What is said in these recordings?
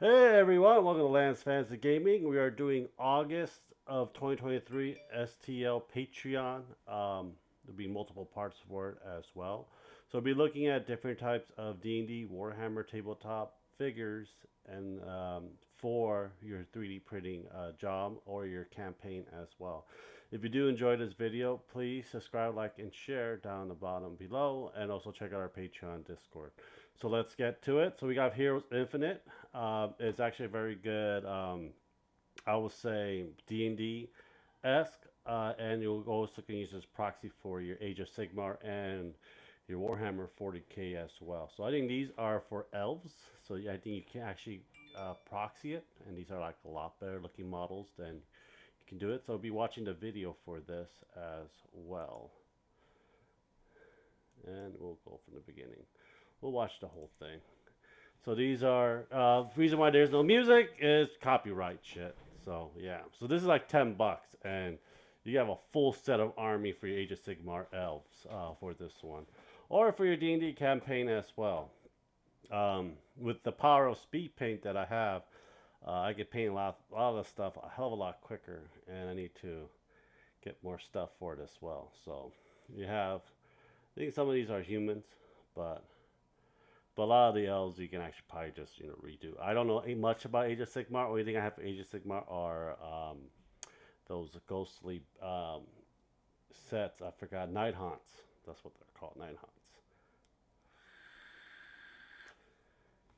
Hey everyone, welcome to Lance Fantasy Gaming. We are doing August of 2023 STL Patreon. There'll be multiple parts for it as well. So we'll be looking at different types of D&D Warhammer tabletop figures and for your 3D printing job or your campaign as well. If you do enjoy this video, please subscribe, like, and share down the bottom below, and also check out our Patreon Discord. So let's get to it. So we got Heroes Infinite. It's actually a very good, I would say, D&D esque, and you'll also can use this proxy for your Age of Sigmar and your Warhammer 40k as well. So I think these are for elves. So I think you can actually proxy it, and these are like a lot better looking models than you can do it. So I'll be watching the video for this as well, and we'll go from the beginning. We'll watch the whole thing. So these are reason why there's no music is copyright shit. So yeah, so this is like $10, and you have a full set of army for your Age of Sigmar elves for this one, or for your D&D campaign as well. With the power of speed paint that I have, I can paint a lot of stuff a hell of a lot quicker, and I need to get more stuff for it as well. So you have, I think some of these are humans, but a lot of the elves you can actually probably just redo. I don't know much about Age of Sigmar. Only thing I have for Age of Sigmar are those ghostly sets. I forgot Night Haunts. That's what they're called, Night Haunts.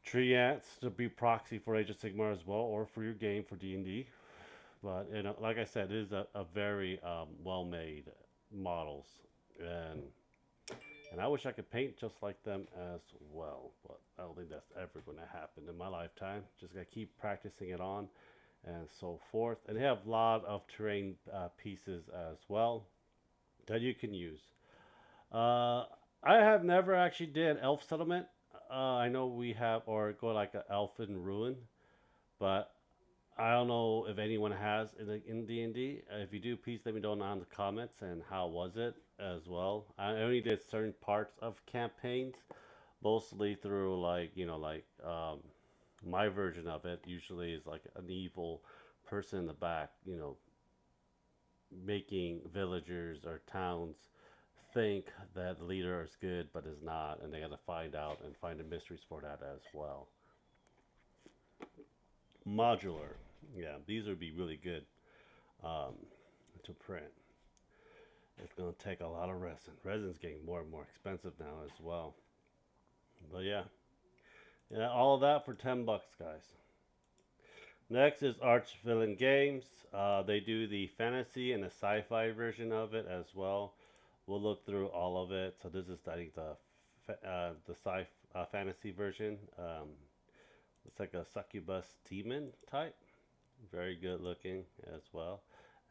Tree Ants to be proxy for Age of Sigmar as well, or for your game for D&D. But like I said, it is a very well-made models, and I wish I could paint just like them as well, but I don't think that's ever going to happen in my lifetime. Just got to keep practicing it on and so forth. And they have a lot of terrain pieces as well that you can use. Uh, I have never actually did elf settlement. I know we have, or go like an elfin ruin, but I don't know if anyone has in D&D. If you do, please let me know in the comments and how was it as well. I only did certain parts of campaigns, mostly through my version of it usually is like an evil person in the back, making villagers or towns think that the leader is good but is not, and they got to find out and find the mysteries for that as well. Modular, yeah, these would be really good um, to print. It's going to take a lot of resin. Resin's getting more and more expensive now as well. But yeah, all of that for $10, guys. Next is Arch Villain Games. They do the fantasy and the sci-fi version of it as well. We'll look through all of it. So this is I think the fantasy version. It's like a succubus demon type. Very good looking as well.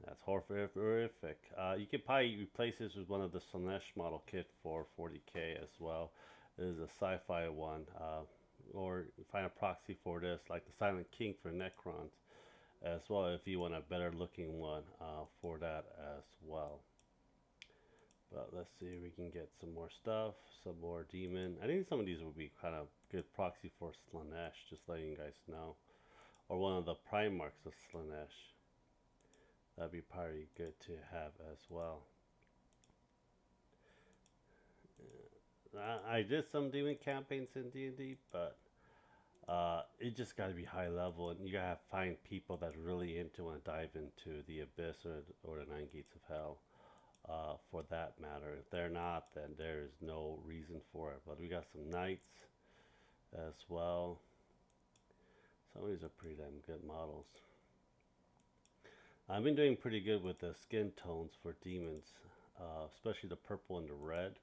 That's horrific. You could probably replace this with one of the Slanesh model kit for 40k as well. This is a sci-fi one. Or find a proxy for this, like the Silent King for Necrons as well, if you want a better looking one for that as well. But let's see if we can get some more stuff, some more demon. I think some of these would be kind of good proxy for Slanesh, just letting you guys know. Or one of the Primarchs of Slanesh. That'd be probably good to have as well. I did some demon campaigns in D&D, but it just got to be high level, and you gotta find people that really into and dive into the abyss or the nine gates of hell. For that matter, if they're not, then there is no reason for it. But we got some knights as well. Some of these are pretty damn good models. I've been doing pretty good with the skin tones for demons, especially the purple and the red.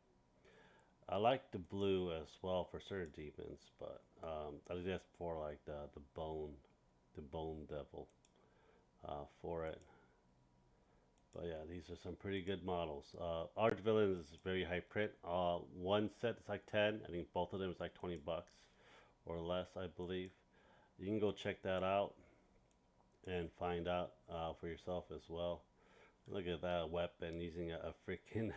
I like the blue as well for certain demons, but I think that's for like the bone devil for it. But yeah, these are some pretty good models. Arch Villains is very high print. One set is like 10. I think both of them is like $20 or less, I believe. You can go check that out and find out for yourself as well. Look at that weapon using a freaking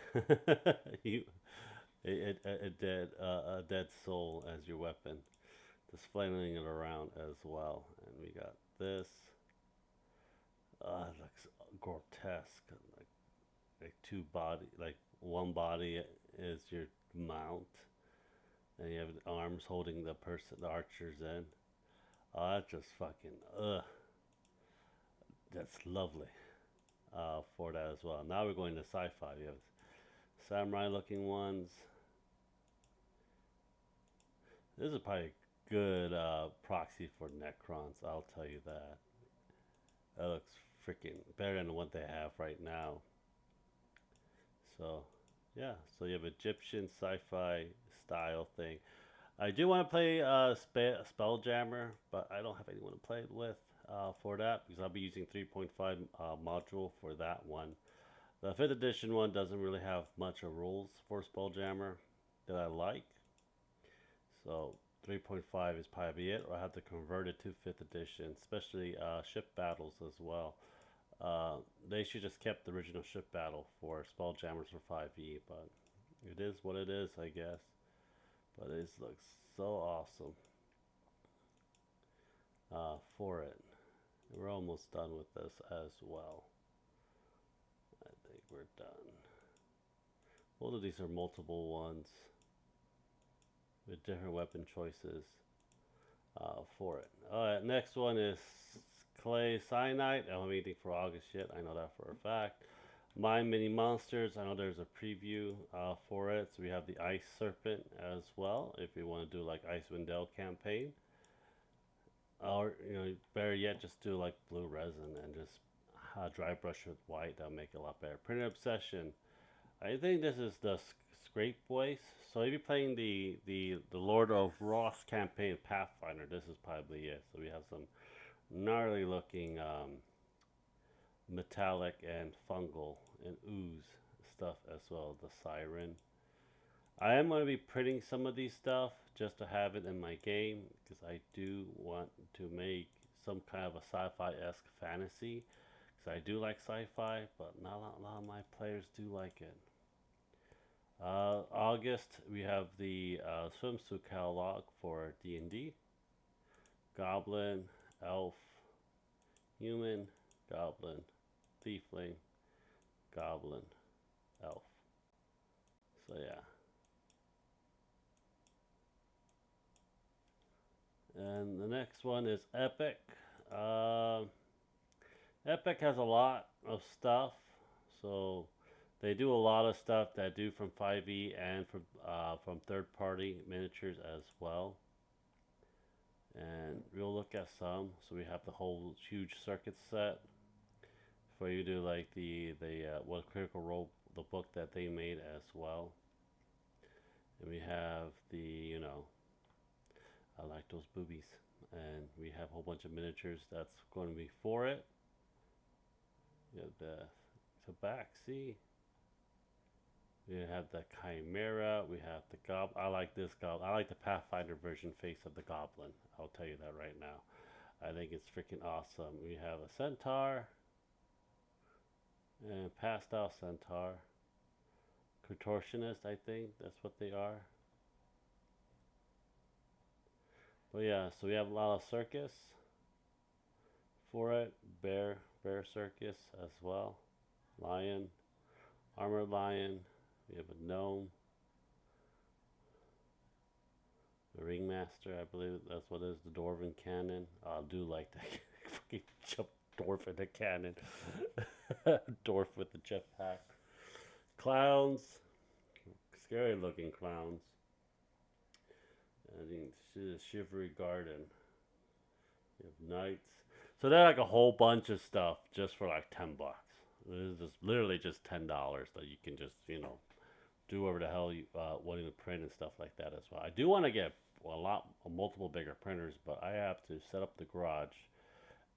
a dead soul as your weapon. displaying it around as well. And we got this. It looks grotesque. Like two body, like one body is your mount, and you have arms holding the person, the archers in. Oh, that's just fucking that's lovely. For that as well. Now we're going to sci-fi. We have samurai-looking ones. This is probably a good proxy for Necrons. I'll tell you that. That looks freaking better than what they have right now. So, yeah. So you have Egyptian sci-fi style thing. I do want to play Spelljammer, but I don't have anyone to play it with for that because I'll be using 3.5 module for that one. The 5th edition one doesn't really have much of rules for Spelljammer that I like. So 3.5 is probably it, or I have to convert it to 5th edition, especially ship battles as well. They should just kept the original ship battle for Spelljammers for 5e, but it is what it is, I guess. But it looks so awesome for it. We're almost done with this as well. I think we're done. Both of these are multiple ones with different weapon choices for it. Alright, next one is Clay Cyanide. I don't have anything for August yet. I know that for a fact. My Mini Monsters. I know there's a preview for it. So we have the Ice Serpent as well. If you want to do like Icewind Dale campaign. Or, better yet, just do like blue resin and just dry brush with white. That'll make it a lot better. Printed Obsession. I think this is the Scrape Voice. So if you're playing the Lord of Ross campaign Pathfinder, this is probably it. So we have some gnarly looking metallic and fungal and ooze stuff as well. The Siren. I am going to be printing some of these stuff just to have it in my game because I do want to make some kind of a sci-fi-esque fantasy because I do like sci-fi, but not a lot of my players do like it. August, we have the swimsuit catalog for D&D. Goblin, Elf, Human, Goblin, Tiefling, Goblin, Elf. So yeah. And the next one is Epic. Epic has a lot of stuff. So they do a lot of stuff that do from 5e and from third-party miniatures as well. And we'll look at some. So we have the whole huge circuit set for you to like the what Critical Role, the book that they made as well. And we have the I like those boobies, and we have a whole bunch of miniatures that's going to be for it. We have the Tabaxi. We have the Chimera. We have the Goblin. I like this Goblin. I like the Pathfinder version face of the Goblin. I'll tell you that right now. I think it's freaking awesome. We have a Centaur. And Pastel Centaur. Contortionist, I think. That's what they are. But yeah, so we have a lot of circus for it. Bear circus as well. Lion. Armored lion. We have a gnome. The ringmaster, I believe that's what it is. The dwarven cannon. I do like that fucking jump dwarf in the cannon. Dwarf with the jetpack. Clowns. Scary looking clowns. I think this is Shivery Garden. You have knights. So they're like a whole bunch of stuff just for like $10. This is just literally just $10 that you can just do whatever the hell you wanting to print and stuff like that as well. I do want to get multiple bigger printers, but I have to set up the garage,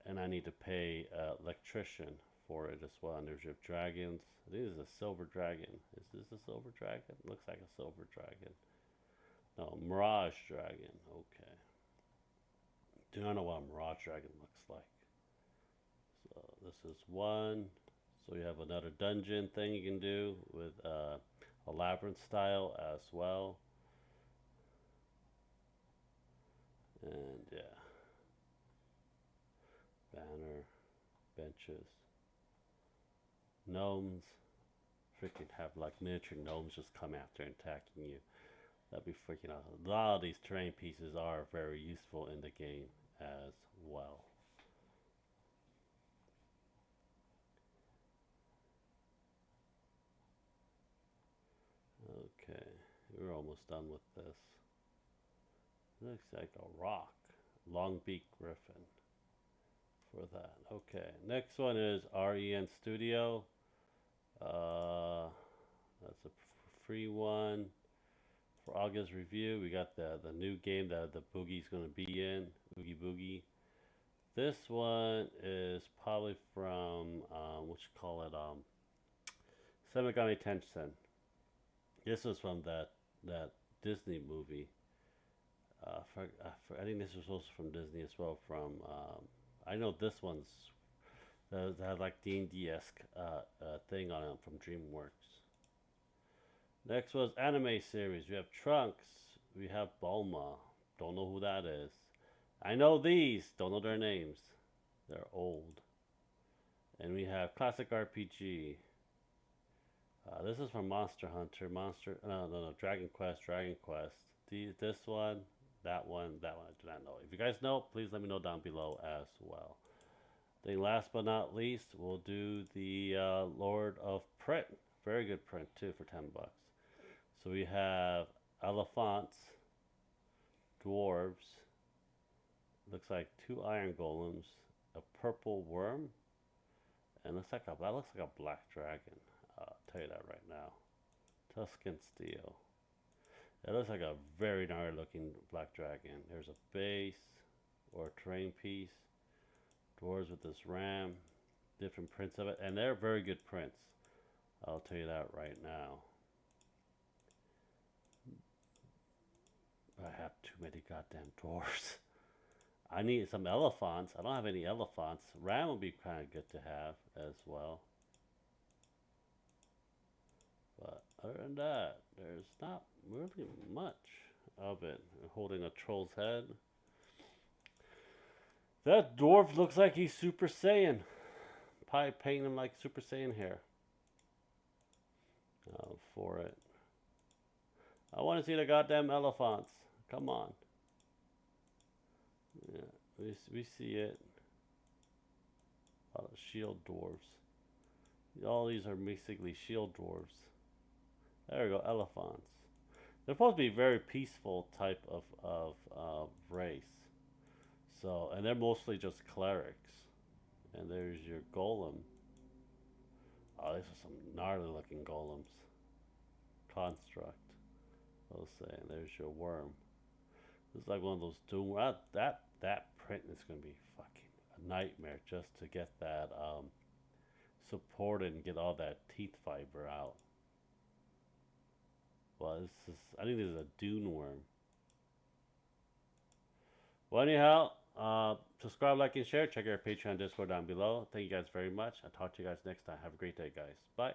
and I need to pay electrician for it as well. And there's your dragons. This is a silver dragon. Is this a silver dragon? Looks like a silver dragon. No, Mirage Dragon. Okay. Do not know what a Mirage Dragon looks like. So this is one. So you have another dungeon thing you can do with a labyrinth style as well. And yeah, banner, benches, gnomes. Freaking have like miniature gnomes just come after and attacking you. That'd be freaking awesome. A lot of these terrain pieces are very useful in the game as well. Okay, we're almost done with this. Looks like a rock. Long beak griffin for that. Okay, next one is REN Studio. That's a free one for August review. We got the new game that the Boogie's going to be in, Oogie Boogie. This one is probably from what you call it, Semigami Tenshin. This was from that Disney movie. I think this was also from Disney as well. From I know this one's that had like D&D esque thing on it from DreamWorks. Next was anime series. We have Trunks. We have Bulma. Don't know who that is. I know these. Don't know their names. They're old. And we have classic RPG. This is from Monster Hunter. No, Dragon Quest. This one, that one, that one. I do not know. If you guys know, please let me know down below as well. Then last but not least, we'll do the Lord of Print. Very good print too for $10. So we have elephants, dwarves. Looks like 2 iron golems, a purple worm, and that looks like a black dragon. I'll tell you that right now. Tuscan steel. It looks like a very gnarly looking black dragon. There's a base or a terrain piece. Dwarves with this ram. Different prints of it. And they're very good prints. I'll tell you that right now. I have too many goddamn dwarves. I need some elephants. I don't have any elephants. Ram would be kind of good to have as well. But other than that, there's not really much of it. Holding a troll's head. That dwarf looks like he's Super Saiyan. Probably painting him like Super Saiyan hair. For it. I want to see the goddamn elephants. Come on. Yeah, we see it. Shield dwarves. All these are basically shield dwarves. There we go, elephants. They're supposed to be very peaceful type of race. So, and they're mostly just clerics. And there's your golem. Oh, these are some gnarly looking golems. Construct. I'll say, and there's your worm. This is like one of those doom. That print is gonna be fucking a nightmare just to get that supported and get all that teeth fiber out. Well, I think this is a dune worm. Well, anyhow, subscribe, like, and share. Check out our Patreon, Discord down below. Thank you guys very much. I'll talk to you guys next time. Have a great day, guys. Bye.